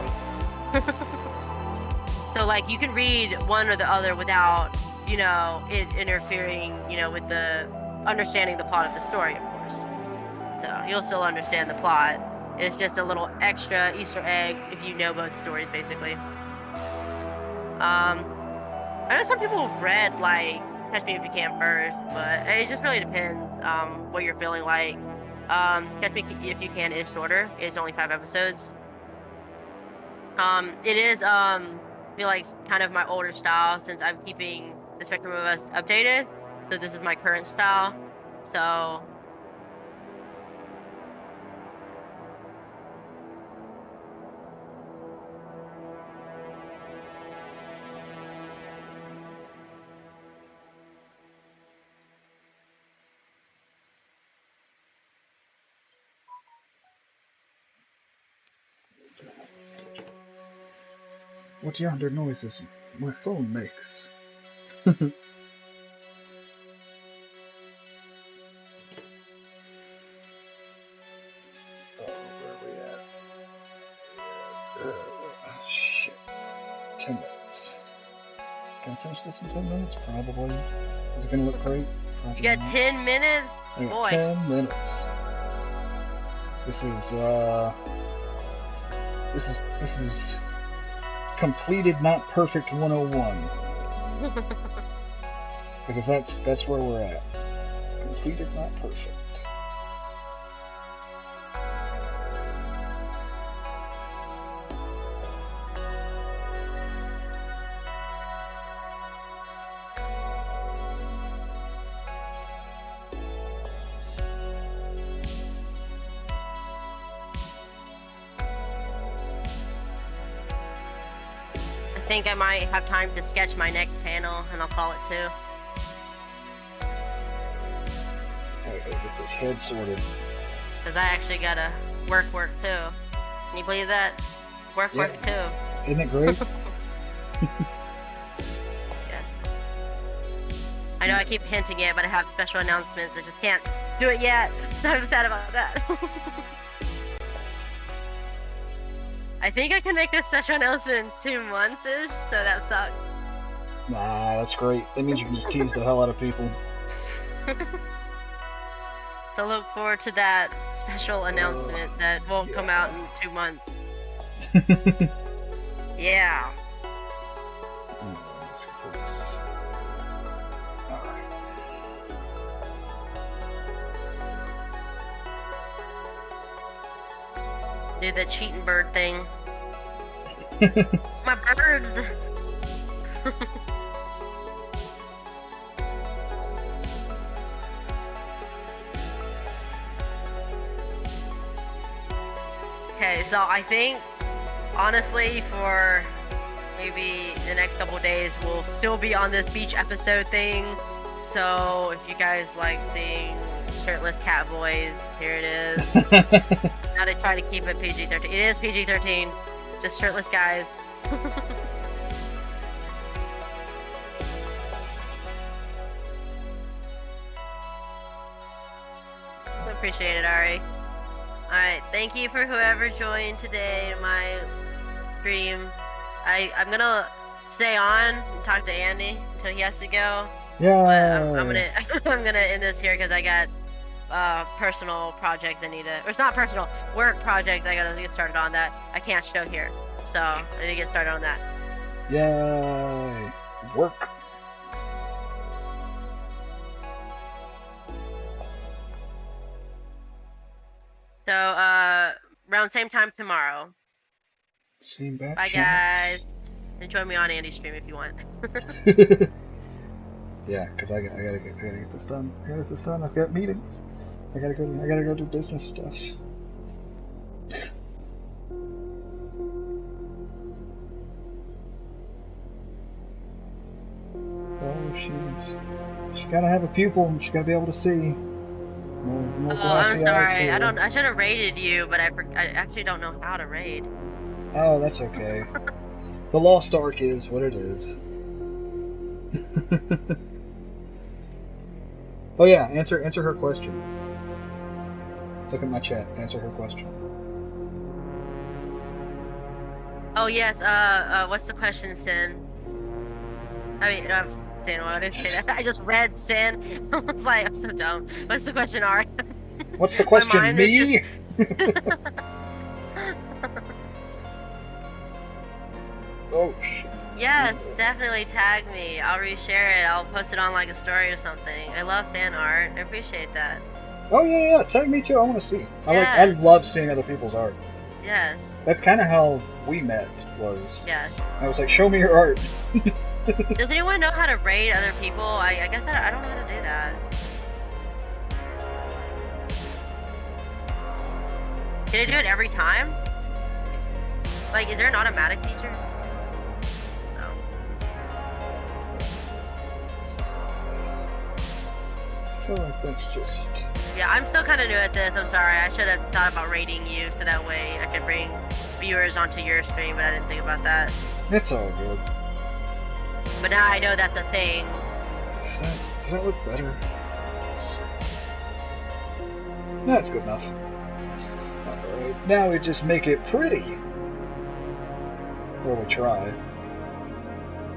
So like you can read one or the other without, you know, it interfering, you know, with the understanding the plot of the story, of course. So you'll still understand the plot. It's just a little extra Easter egg if you know both stories, basically. I know some people have read like Catch Me If You Can first, but it just really depends what you're feeling like. Catch Me If You Can is shorter. It's only 5 episodes. It is I feel like kind of my older style since I'm keeping the Spectrum of Us updated. So this is my current style. So What yonder noises my phone makes? Shit. 10 minutes. Can I finish this in 10 minutes? Probably. Is it gonna look great? Probably You got not. 10 minutes? I got Boy. 10 minutes. This is completed not perfect 101. Because that's where we're at. Completed not perfect. I think I might have time to sketch my next panel, and I'll call it 2. I gotta get this head sorted. Because I actually gotta work too. Can you believe that? Work too. Isn't it great? Yes. I know I keep hinting it, but I have special announcements. I just can't do it yet. So I'm sad about that. I think I can make this special announcement in 2 months-ish, so that sucks. Nah, that's great. That means you can just tease the hell out of people. So look forward to that special announcement that will come out in 2 months. Yeah. Let's get this. Alright. Do the cheating bird thing. My birds! Okay, so I think, honestly, for maybe the next couple days, we'll still be on this beach episode thing. So if you guys like seeing shirtless cat boys, here it is. Now to try to keep it PG-13. It is PG-13. Just shirtless guys. Appreciate it, Ari. Alright, thank you for whoever joined today in my stream. I'm gonna stay on and talk to Andy until he has to go. Yeah. But I'm gonna end this here because I got personal projects I need to, or it's not personal, work projects I gotta get started on that I can't show here. So I need to get started on that. Yay. Work. So around same time tomorrow. Same back. Bye guys. And join me on Andy's stream if you want. Yeah, because I gotta get this done. I gotta get this done. I've got meetings. I gotta go do business stuff. Oh, she's gotta have a pupil. She's gotta be able to see. More Oh, glassy I'm eyes sorry. here. I should have raided you, but I actually don't know how to raid. Oh, that's okay. The Lost Ark is what it is. Oh yeah, answer her question. Look at my chat. Answer her question. Oh yes. What's the question, Sin? I mean, I'm Sin. Well, I didn't say that. I just read Sin. I was like, I'm so dumb. What's the question, Ari? What's the question? mind is Me? Oh shit. Yes, definitely tag me. I'll reshare it. I'll post it on like a story or something. I love fan art. I appreciate that. Oh yeah, tag me too. I want to see. I Yes. love seeing other people's art. Yes. That's kind of how we met. Was Yes. I was like, show me your art. Does anyone know how to raid other people? I guess I don't know how to do that. Can you do it every time? Like, is there an automatic feature? No. I feel like that's just. Yeah, I'm still kind of new at this. I'm sorry. I should have thought about raiding you so that way I could bring viewers onto your stream, but I didn't think about that. It's all good. But now I know that's a thing. Does that look better? That's good enough. Alright, now we just make it pretty. Or we try.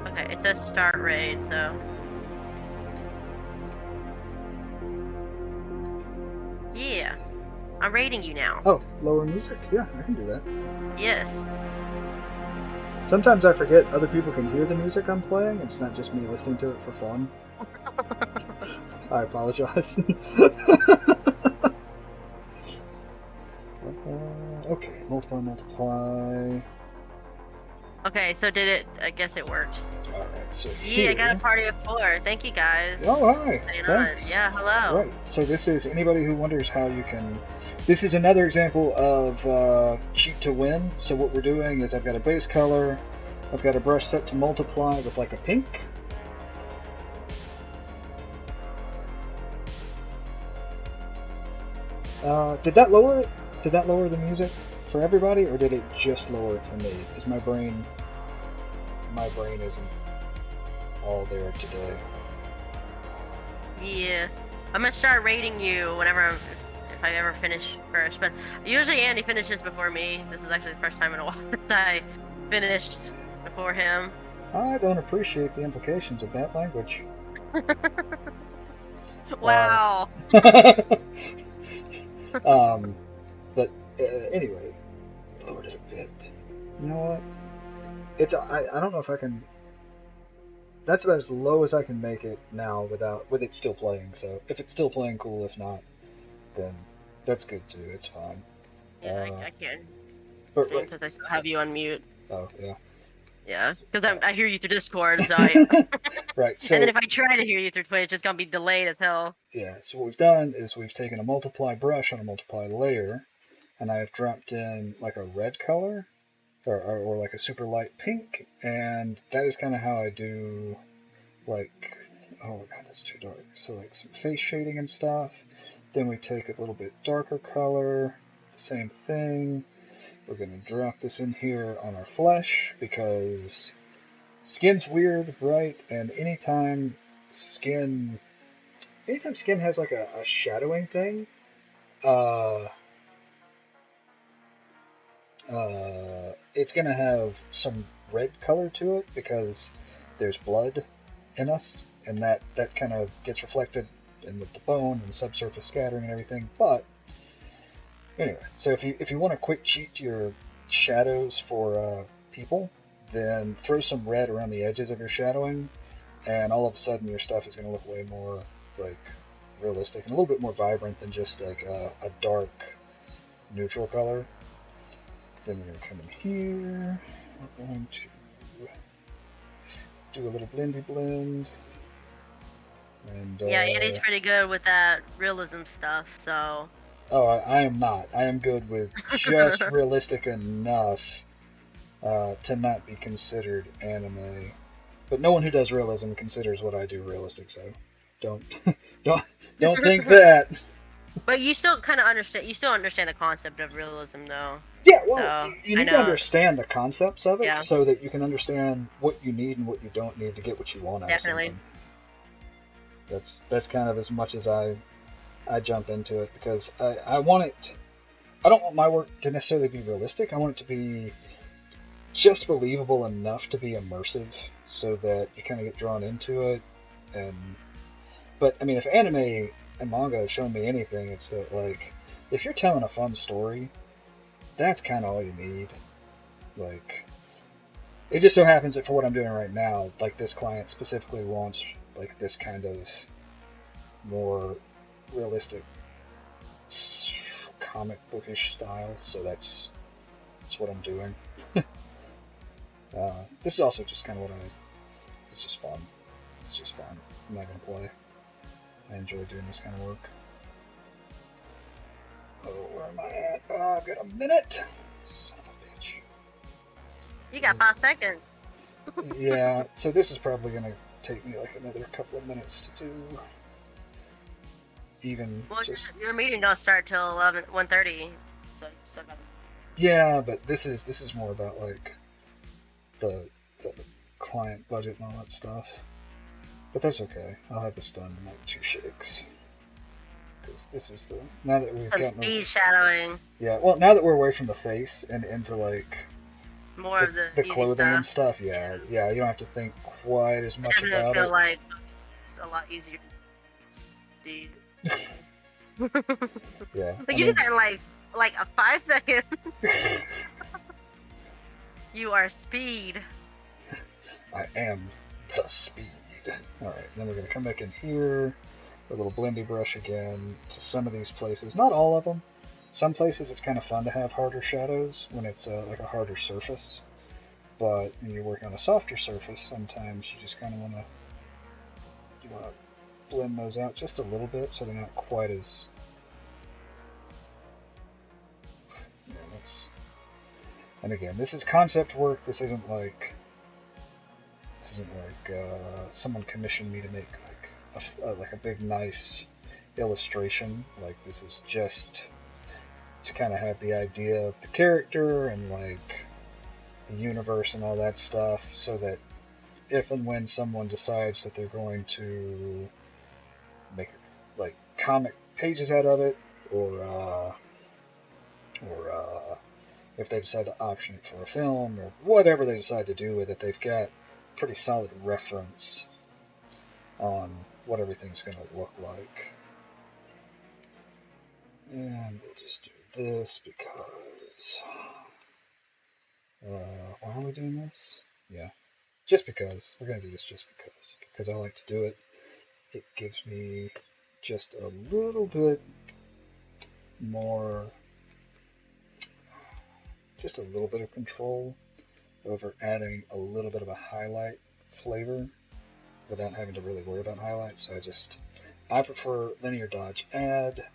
Okay, it says start raid, so. Yeah. I'm raiding you now. Oh, lower music? Yeah, I can do that. Yes. Sometimes I forget other people can hear the music I'm playing. It's not just me listening to it for fun. I apologize. Okay, multiply. Okay, so did it? I guess it worked. Alright, so Yeah, I got a party of 4. Thank you guys. Oh, hi. Staying Thanks. on. Yeah, hello. Right, so this is anybody who wonders how you can... This is another example of cheat to win. So what we're doing is I've got a base color, I've got a brush set to multiply with like a pink. Did that lower it? Did that lower the music for everybody, or did it just lower it for me? Because my brain isn't all there today. Yeah. I'm gonna start rating you whenever if I ever finish first, but usually Andy finishes before me. This is actually the first time in a while that I finished before him. I don't appreciate the implications of that language. Wow. But anyway, lowered it a bit. You know what? It's I don't know if I can. That's about as low as I can make it now with it still playing. So if it's still playing, cool. If not, then that's good too. It's fine. Yeah, I can. But Because I still have you on mute. Oh yeah. Yeah, because I hear you through Discord, so I... Right. So and then if I try to hear you through Twitch, it's just gonna be delayed as hell. yeah. So what we've done is we've taken a multiply brush on a multiply layer, and I have dropped in like a red color, or like a super light pink, and that is kind of how I do, like, oh god, that's too dark. So like some face shading and stuff. Then we take a little bit darker color, the same thing. We're going to drop this in here on our flesh because skin's weird, right? And anytime skin has like a shadowing thing, it's going to have some red color to it because there's blood in us, and that kind of gets reflected in with the bone and subsurface scattering and everything. But anyway, so if you want to quick cheat to your shadows for people, then throw some red around the edges of your shadowing, and all of a sudden your stuff is going to look way more like realistic and a little bit more vibrant than just like a dark neutral color. Then we're going to come in here. We're going to do a little blendy blend. And yeah, Andy's pretty good with that realism stuff, so... Oh, I am not. I am good with just realistic enough to not be considered anime. But no one who does realism considers what I do realistic, so don't think that. But you still kind of understand. You still understand the concept of realism, though. Yeah, well, so, you need to understand the concepts of it so that you can understand what you need and what you don't need to get what you want out of something. That's kind of as much as I jump into it, because I want it. I don't want my work to necessarily be realistic. I want it to be just believable enough to be immersive, so that you kind of get drawn into it. But I mean, if anime and manga have shown me anything, it's that, like, if you're telling a fun story, that's kind of all you need. Like, it just so happens that for what I'm doing right now, like, this client specifically wants like this kind of more realistic comic bookish style, so that's what I'm doing. This is also just kind of it's just fun. It's just fun. I'm not gonna play. I enjoy doing this kind of work. Oh, where am I at? Oh, I've got a minute. Son of a bitch. You got 5 seconds. Yeah, so this is probably gonna take me like another couple of minutes to do. Even just your meeting don't start till 1:30, so yeah, but this is more about like the the client budget and all that stuff. But that's okay. I'll have this done in like 2 shakes. Because this is now that we've Some gotten speed shadowing. Yeah, well, now that we're away from the face and into like More of the easy clothing stuff. and stuff, yeah, you don't have to think quite as much Definitely about feel it. like it's a lot easier. Dude. Yeah. Like you did that in like a 5 seconds. You are speed. I am the speed. Alright, then we're going to come back in here, a little blendy brush again to some of these places. Not all of them. Some places it's kind of fun to have harder shadows when it's like a harder surface. But when you're working on a softer surface, sometimes you just kind of want to blend those out just a little bit so they're not quite as... Yeah, and again, this is concept work. This isn't like someone commissioned me to make like a big nice illustration. Like, this is just to kind of have the idea of the character and like the universe and all that stuff, so that if and when someone decides that they're going to make like comic pages out of it, or if they decide to option it for a film or whatever they decide to do with it, they've got pretty solid reference on what everything's going to look like. And we'll just do this because... why are we doing this? Yeah, just because. We're going to do this just because. Because I like to do it. It gives me just a little bit more... just a little bit of control over adding a little bit of a highlight flavor without having to really worry about highlights. So I prefer linear dodge add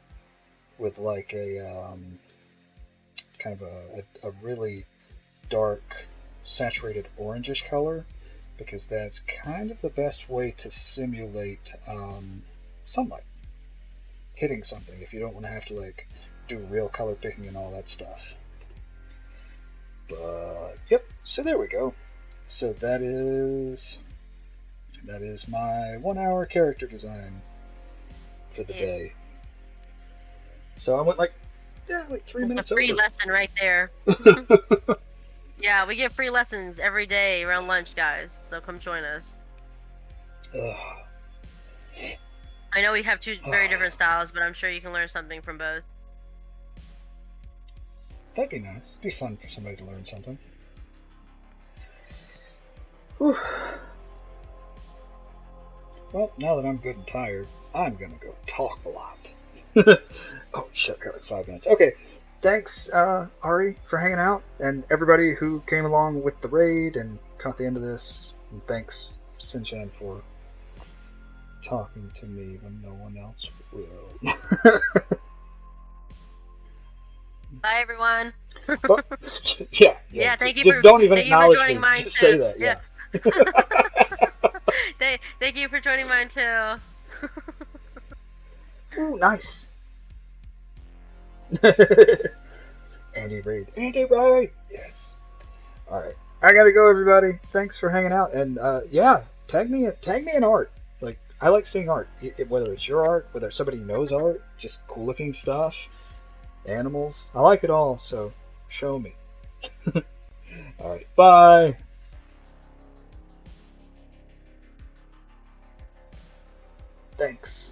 with like a kind of a really dark saturated orangish color, because that's kind of the best way to simulate sunlight hitting something if you don't want to have to like do real color picking and all that stuff. But yep, so there we go. So that is my 1 hour character design for the day. So I went like 3 minutes a free over. lesson right there. Yeah, we get free lessons every day around lunch, guys. So come join us. I know we have 2 very different styles, but I'm sure you can learn something from both. That'd be nice. It'd be fun for somebody to learn something. Whew. Well, now that I'm good and tired, I'm gonna go talk a lot. Oh shit, I got like 5 minutes. Okay, thanks Ari for hanging out, and everybody who came along with the raid and caught the end of this. And thanks Sinchan for talking to me when no one else will. Bye, everyone. But, yeah. Thank you just for don't even thank you for acknowledge joining me. mine Just too. say that. Yeah. Thank you for joining mine too. Ooh, nice. Andy Raid. Yes. All right. I gotta go, everybody. Thanks for hanging out, and tag me in art. Like, I like seeing art, whether it's your art, whether somebody knows art, just cool looking stuff, animals. I like it all. So show me. All right. Bye. Thanks.